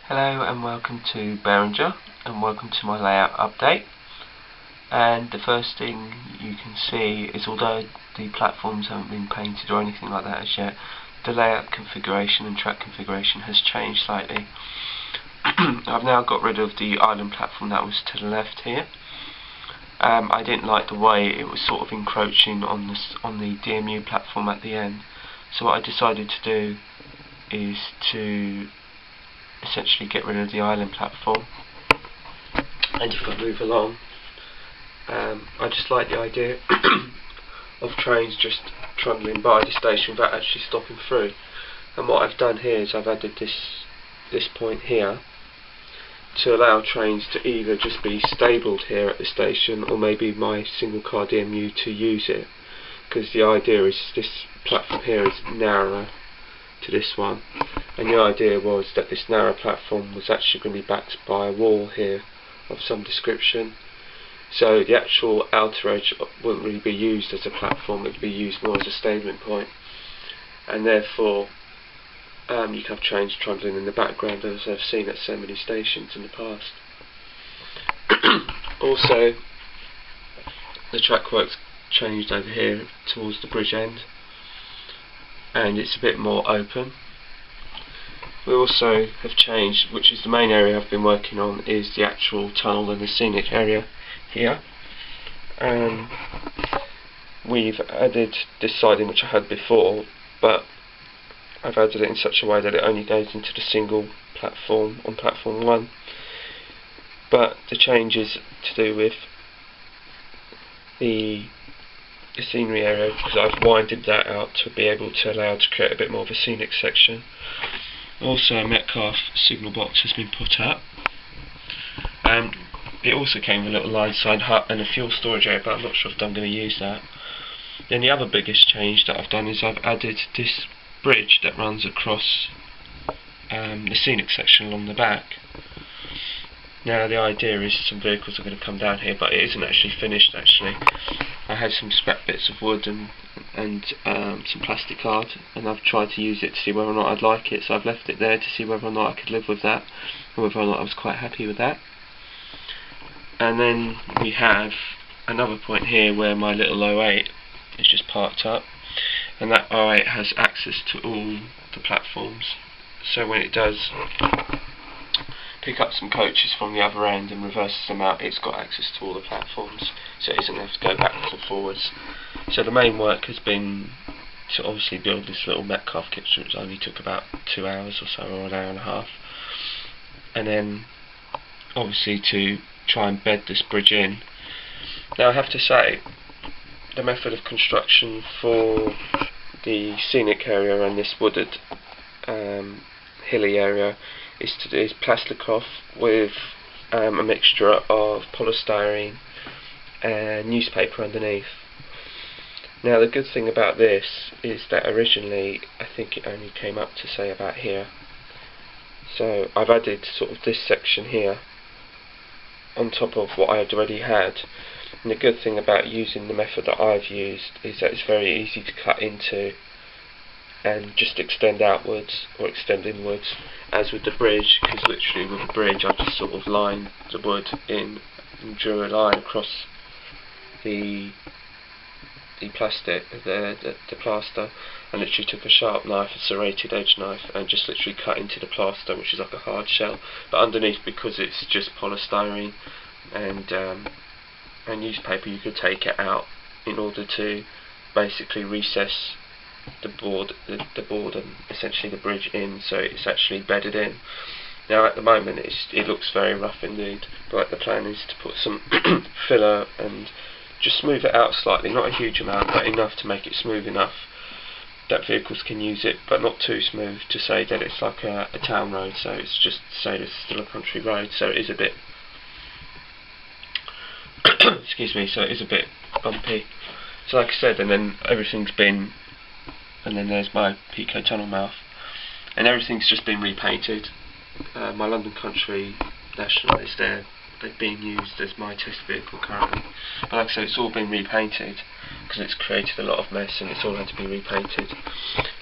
Hello and welcome to Berringer, and welcome to my layout update. And the first thing you can see is, although the platforms haven't been painted or anything like that as yet, the layout configuration and track configuration has changed slightly. I've now got rid of the island platform that was to the left here. I didn't like the way it was sort of encroaching on the DMU platform at the end, so what I decided to do is to essentially get rid of the island platform. And if I move along, I just like the idea of trains just trundling by the station without actually stopping through. And what I've done here is I've added this point here to allow trains to either just be stabled here at the station, or maybe my single car DMU to use it, because the idea is this platform here is narrower to this one, and the idea was that this narrow platform was actually going to be backed by a wall here of some description, so the actual outer edge wouldn't really be used as a platform, it would be used more as a stabling point, and therefore you can have trains trundling in the background, as I've seen at so many stations in the past. Also, the track work's changed over here towards the bridge end, and it's a bit more open. We also have changed, which is the main area I've been working on, is the actual tunnel and the scenic area here. We've added this siding which I had before, but I've added it in such a way that it only goes into the single platform on platform 1. But the change is to do with the scenery area, because I've winded that out to be able to allow to create a bit more of a scenic section. Also, a Metcalf signal box has been put up. It also came with a little line side hut and a fuel storage area, but I'm not sure if I'm going to use that. Then the other biggest change that I've done is I've added this bridge that runs across the scenic section along the back. Now the idea is some vehicles are going to come down here, but it isn't actually finished actually. I had some scrap bits of wood and some plastic card, and I've tried to use it to see whether or not I'd like it, so I've left it there to see whether or not I could live with that, and whether or not I was quite happy with that. And then we have another point here where my little 08 is just parked up, and that 08 has access to all the platforms, so when it does pick up some coaches from the other end and reverses them out, it's got access to all the platforms, so it doesn't have to go backwards and forwards. So the main work has been to obviously build this little Metcalf kitchen, which only took about 2 hours or so, or an hour and a half, and then obviously to try and bed this bridge in. Now I have to say, the method of construction for the scenic area and this wooded hilly area is plastic off with a mixture of polystyrene and newspaper underneath. Now the good thing about this is that originally I think it only came up to say about here, so I've added sort of this section here on top of what I had already had. And the good thing about using the method that I've used is that it's very easy to cut into and just extend outwards or extend inwards, as with the bridge, because literally with the bridge I've just sort of lined the wood in and drew a line across the plastic, the plaster, and literally took a sharp knife, a serrated edge knife, and just literally cut into the plaster, which is like a hard shell, but underneath, because it's just polystyrene and newspaper, you could take it out in order to basically recess the board and essentially the bridge in, so it's actually bedded in. Now at the moment it looks very rough indeed, but the plan is to put some filler and just smooth it out slightly, not a huge amount, but enough to make it smooth enough that vehicles can use it, but not too smooth to say that it's like a town road, so it's just to say it's still a country road, so it is a bit excuse me, so it is a bit bumpy. So like I said, and then everything's been, and then there's my Pico tunnel mouth, and everything's just been repainted. My London Country National is there being used as my test vehicle currently. But like I said, it's all been repainted because it's created a lot of mess and it's all had to be repainted,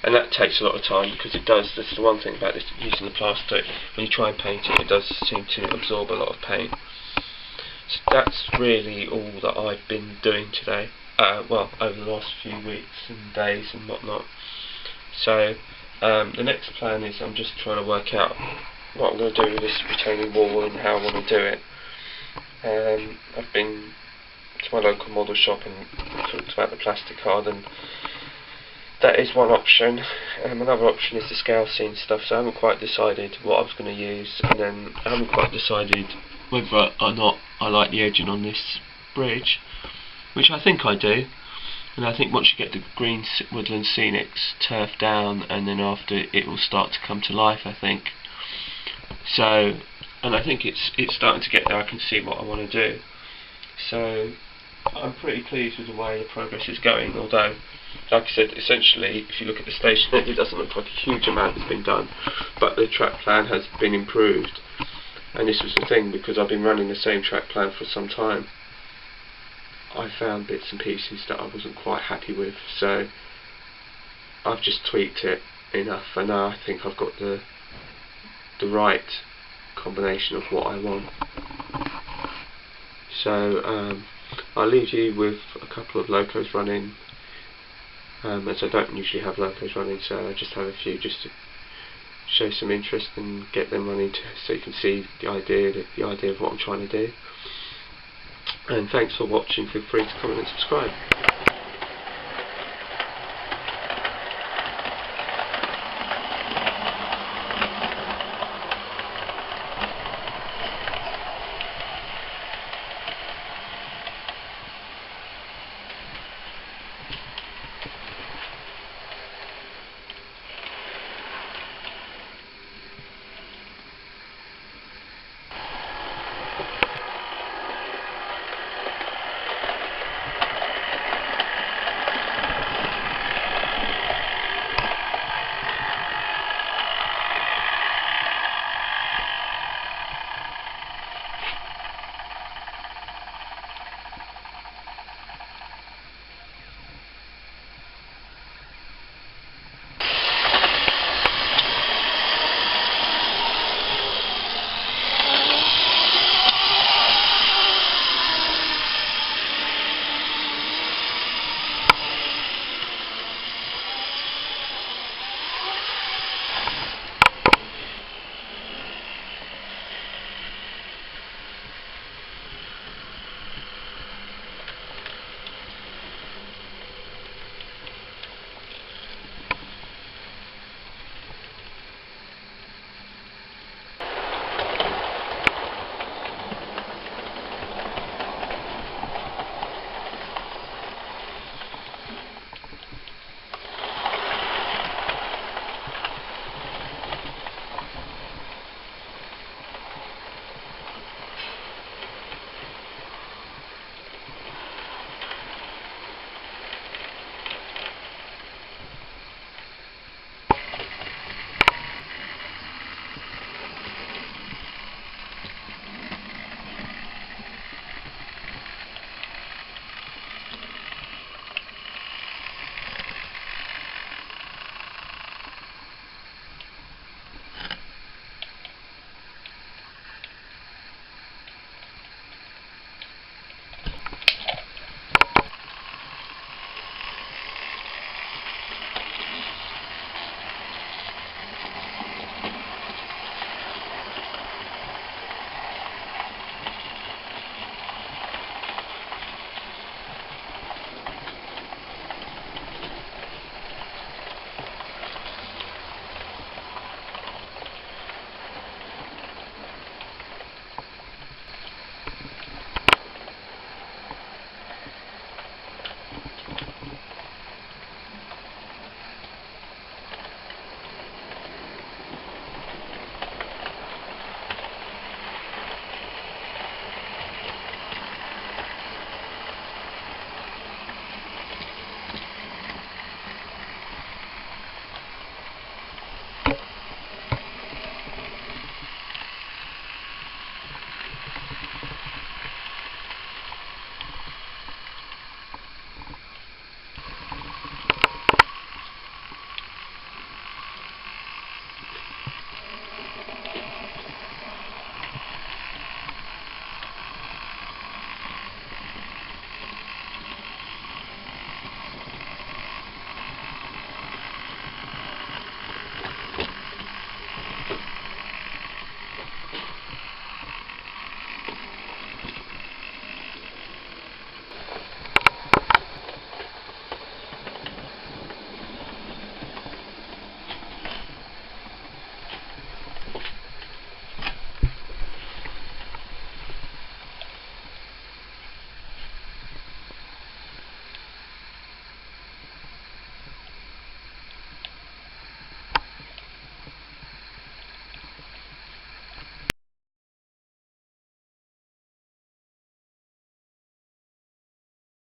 and that takes a lot of time because it does. This is the one thing about this, using the plastic. When you try and paint it, it does seem to absorb a lot of paint. So that's really all that I've been doing today. Well, over the last few weeks and days and whatnot. So the next plan is I'm just trying to work out what I'm going to do with this retaining wall and how I want to do it. I've been to my local model shop and talked about the plastic card, and that is one option. Another option is the scale scene stuff, so I haven't quite decided what I was going to use, and then I haven't quite decided whether or not I like the edging on this bridge, which I think I do. And I think once you get the green woodland scenics turf down, and then after it will start to come to life, I think. So, and I think it's starting to get there. I can see what I want to do. So I'm pretty pleased with the way the progress is going, although, like I said, essentially, if you look at the station, it doesn't look like a huge amount has been done, but the track plan has been improved. And this was the thing, because I've been running the same track plan for some time, I found bits and pieces that I wasn't quite happy with, so I've just tweaked it enough, and now I think I've got the right combination of what I want. So I'll leave you with a couple of locos running, as I don't usually have locos running, so I just have a few just to show some interest and get them running so you can see the idea of what I'm trying to do. And thanks for watching. Feel free to comment and subscribe.